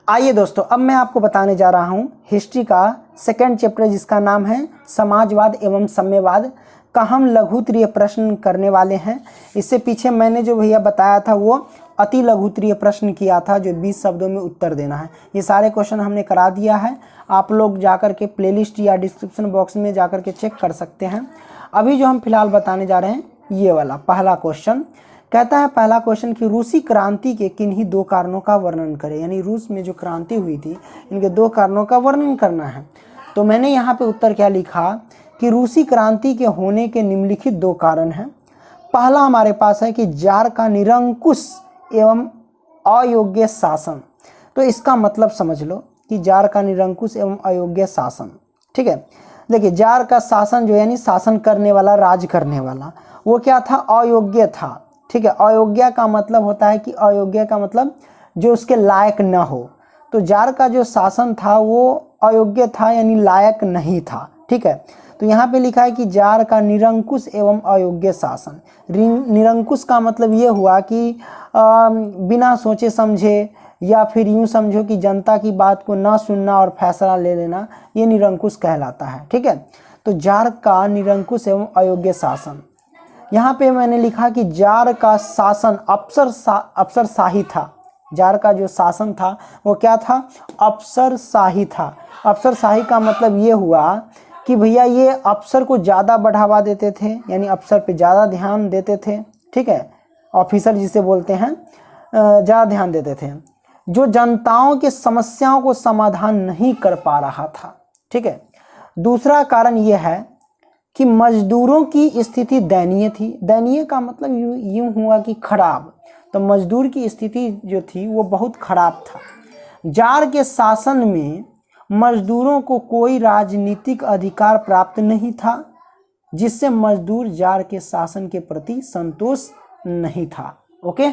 आइए दोस्तों, अब मैं आपको बताने जा रहा हूँ हिस्ट्री का सेकंड चैप्टर जिसका नाम है समाजवाद एवं साम्यवाद का हम लघुत्तरीय प्रश्न करने वाले हैं। इससे पीछे मैंने जो भैया बताया था वो अति लघुत्तरीय प्रश्न किया था जो 20 शब्दों में उत्तर देना है। ये सारे क्वेश्चन हमने करा दिया है, आप लोग जाकर के प्लेलिस्ट या डिस्क्रिप्शन बॉक्स में जाकर के चेक कर सकते हैं। अभी जो हम फिलहाल बताने जा रहे हैं ये वाला पहला क्वेश्चन कहता है, पहला क्वेश्चन कि रूसी क्रांति के किन्हीं दो कारणों का वर्णन करें। यानी रूस में जो क्रांति हुई थी इनके दो कारणों का वर्णन करना है। तो मैंने यहाँ पे उत्तर क्या लिखा कि रूसी क्रांति के होने के निम्नलिखित दो कारण हैं। पहला हमारे पास है कि जार का निरंकुश एवं अयोग्य शासन। तो इसका मतलब समझ लो कि जार का निरंकुश एवं अयोग्य शासन। ठीक है, देखिए जार का शासन जो यानी शासन करने वाला, राज करने वाला, वो क्या था? अयोग्य था। ठीक है, अयोग्य का मतलब होता है कि अयोग्य का मतलब जो उसके लायक न हो। तो जार का जो शासन था वो अयोग्य था यानी लायक नहीं था। ठीक है, तो यहाँ पे लिखा है कि जार का निरंकुश एवं अयोग्य शासन। निरंकुश का मतलब ये हुआ कि बिना सोचे समझे या फिर यूं समझो कि जनता की बात को ना सुनना और फैसला ले लेना, ये निरंकुश कहलाता है। ठीक है, तो जार का निरंकुश एवं अयोग्य शासन। यहाँ पे मैंने लिखा कि जार का शासन अफसरशाही था। जार का जो शासन था वो क्या था? अफसरशाही था। अफसरशाही का मतलब ये हुआ कि भैया ये अफसर को ज़्यादा बढ़ावा देते थे, यानी अफसर पे ज़्यादा ध्यान देते थे। ठीक है, ऑफिसर जिसे बोलते हैं, ज़्यादा ध्यान देते थे, जो जनताओं के समस्याओं को समाधान नहीं कर पा रहा था। ठीक है, दूसरा कारण यह है कि मजदूरों की स्थिति दयनीय थी। दयनीय का मतलब यूं हुआ कि खराब। तो मजदूर की स्थिति जो थी वो बहुत खराब था। जार के शासन में मजदूरों को कोई राजनीतिक अधिकार प्राप्त नहीं था, जिससे मजदूर जार के शासन के प्रति संतोष नहीं था। ओके।